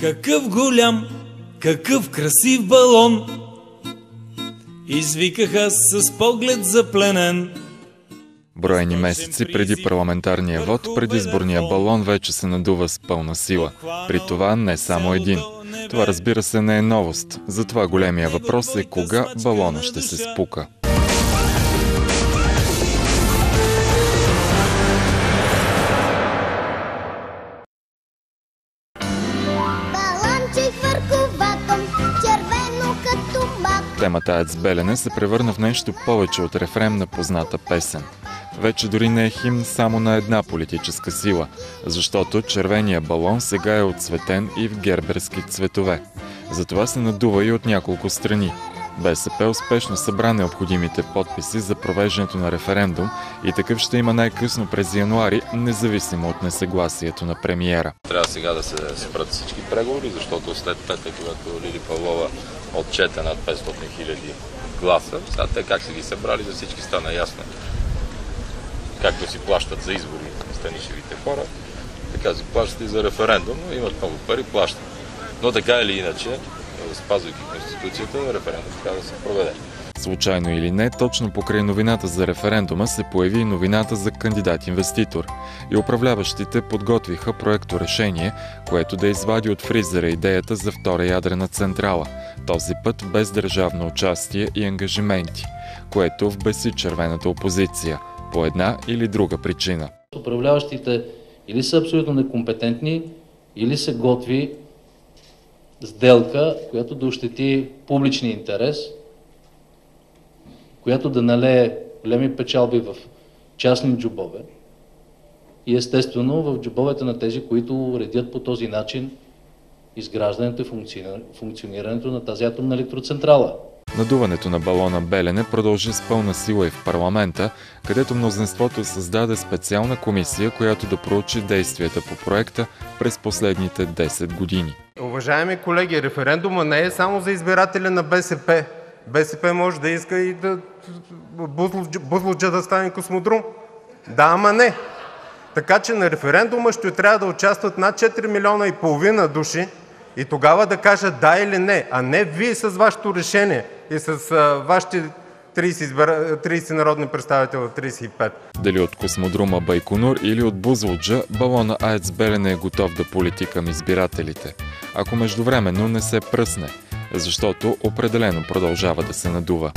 Какъв голям, какъв красив балон, извикаха с поглед запленен. Броени месеци преди парламентарния вод, предизборния балон вече се надува с пълна сила. При това не само един. Това, разбира се, не е новост. Затова големия въпрос е кога балона ще се спука. Темата АЕЦ Белене се превърна в нещо повече от рефрен на позната песен. Вече дори не е химн само на една политическа сила, защото червения балон сега е отцветен и в герберски цветове. Затова се надува и от няколко страни. БСП успешно събра необходимите подписи за провеждането на референдум и такъв ще има най-късно през януари, независимо от несъгласието на премиера. Трябва сега да се спрат всички преговори, защото след петък, когато Лили Павлова отчете над 500 000 гласа, сега те как са ги събрали, за всички стана ясно. Както си плащат за избори станишевите хора, така си плащат и за референдум, имат много пари, плащат. Но така или иначе, спазвайки Конституцията, референдум трябва да се проведе. Случайно или не, точно покрай новината за референдума се появи и новината за кандидат-инвеститор. И управляващите подготвиха проекторешение, което да извади от фризера идеята за втора ядрена централа. Този път без държавно участие и ангажименти, което вбеси червената опозиция по една или друга причина. Управляващите или са абсолютно некомпетентни, или се готви сделка, която да ощети публичния интерес, която да налее големи печалби в частни джобове и естествено в джобовете на тези, които уредят по този начин изграждането и функционирането на тази атомна електроцентрала. Надуването на балона Белене продължи с пълна сила и в парламента, където мнозинството създаде специална комисия, която да проучи действията по проекта през последните 10 години. Уважаеми колеги, референдума не е само за избирателя на БСП. БСП може да иска и да Бузлуджа да стане космодрум. Да, ама не. Така че на референдума ще трябва да участват над 4,5 милиона души и тогава да кажат да или не, а не вие с вашето решение и с вашите 30 народни представители, 35. Дали от космодрума Байконур или от Бузлуджа, балона АЕЦ Белене е готов да полети към избирателите. Ако междувременно не се пръсне, защото определено продължава да се надува.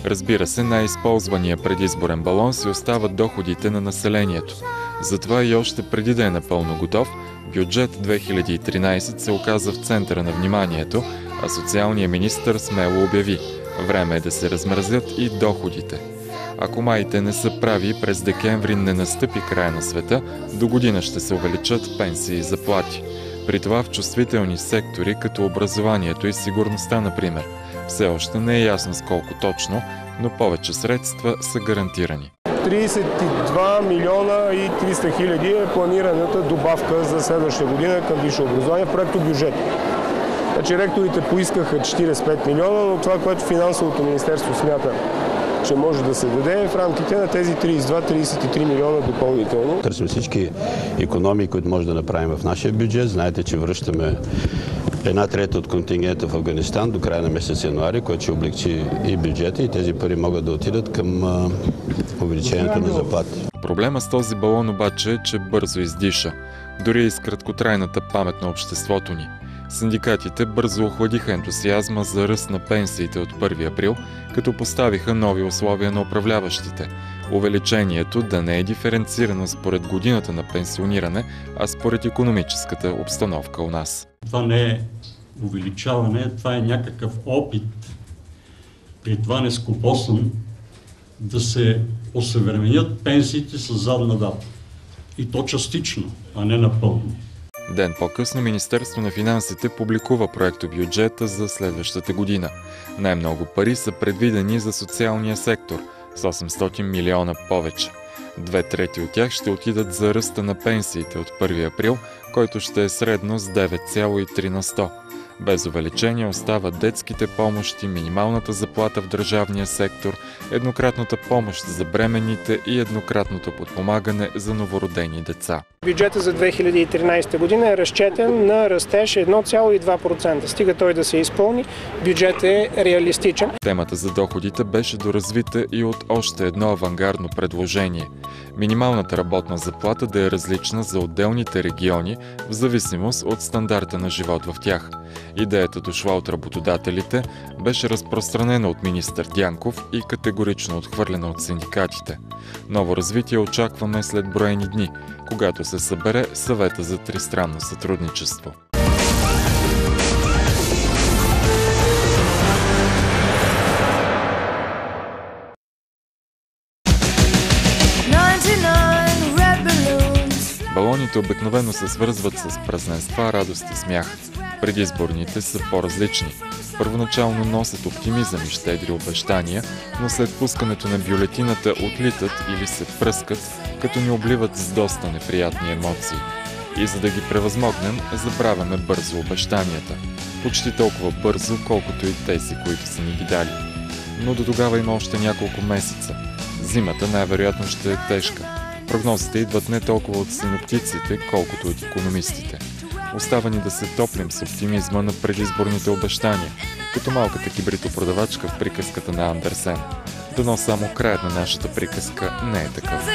Разбира се, най-използвания предизборен балон си остават доходите на населението. Затова и още преди да е напълно готов, бюджет 2013 се оказа в центъра на вниманието, а социалният министър смело обяви – време е да се размразят и доходите. Ако маите не са прави, през декември не настъпи края на света, до година ще се увеличат пенсии и заплати. При това в чувствителни сектори, като образованието и сигурността, например. Все още не е ясно с колко точно, но повече средства са гарантирани. 32 милиона и 300 хиляди е планираната добавка за следващата година към висше образование в проекто бюджет. Значи ректорите поискаха 45 милиона, но това, което финансовото министерство смята, че може да се даде в рамките на тези 32-33 милиона допълнително. Търсим всички икономии, които може да направим в нашия бюджет. Знаете, че връщаме 1/3 от контингента в Афганистан до края на месец януари, което ще облегчи и бюджета, и тези пари могат да отидат към увеличението на заплати. Проблема с този балон обаче е, че бързо издиша, дори и с краткотрайната памет на обществото ни. Синдикатите бързо охладиха ентусиазма за ръст на пенсиите от 1 април, като поставиха нови условия на управляващите. Увеличението да не е диференцирано според годината на пенсиониране, а според икономическата обстановка у нас. Това не е увеличаване, това е някакъв опит, при това нескопосан, да се осъвременят пенсиите с задна дата. И то частично, а не напълно. Ден по-късно Министерство на финансите публикува проектобюджета за следващата година. Най-много пари са предвидени за социалния сектор с 800 милиона повече. 2/3 от тях ще отидат за ръста на пенсиите от 1 април, който ще е средно с 9,3 на 100. Без увеличение остават детските помощи, минималната заплата в държавния сектор, еднократната помощ за бременните и еднократното подпомагане за новородени деца. Бюджетът за 2013 година е разчетен на растеж 1,2%. Стига той да се изпълни, бюджетът е реалистичен. Темата за доходите беше доразвита и от още едно авангардно предложение. Минималната работна заплата да е различна за отделните региони в зависимост от стандарта на живот в тях. Идеята, дошла от работодателите, беше разпространена от министър Дянков и категорично отхвърлена от синдикатите. Ново развитие очакваме след броени дни, когато се събере съвета за тристранно сътрудничество. Балоните обикновено се свързват с празненства, радост и смях. Предизборните са по-различни. Първоначално носят оптимизъм и щедри обещания, но след пускането на бюлетината отлитат или се пръскат, като ни обливат с доста неприятни емоции. И за да ги превъзмогнем, забравяме бързо обещанията. Почти толкова бързо, колкото и тези, които са ни ги дали. Но до тогава има още няколко месеца. Зимата най-вероятно ще е тежка. Прогнозите идват не толкова от синоптиците, колкото от икономистите. Остава ни да се топлим с оптимизма на предизборните обещания, като малката кибритопродавачка в приказката на Андерсен. Дано само краят на нашата приказка не е такъв.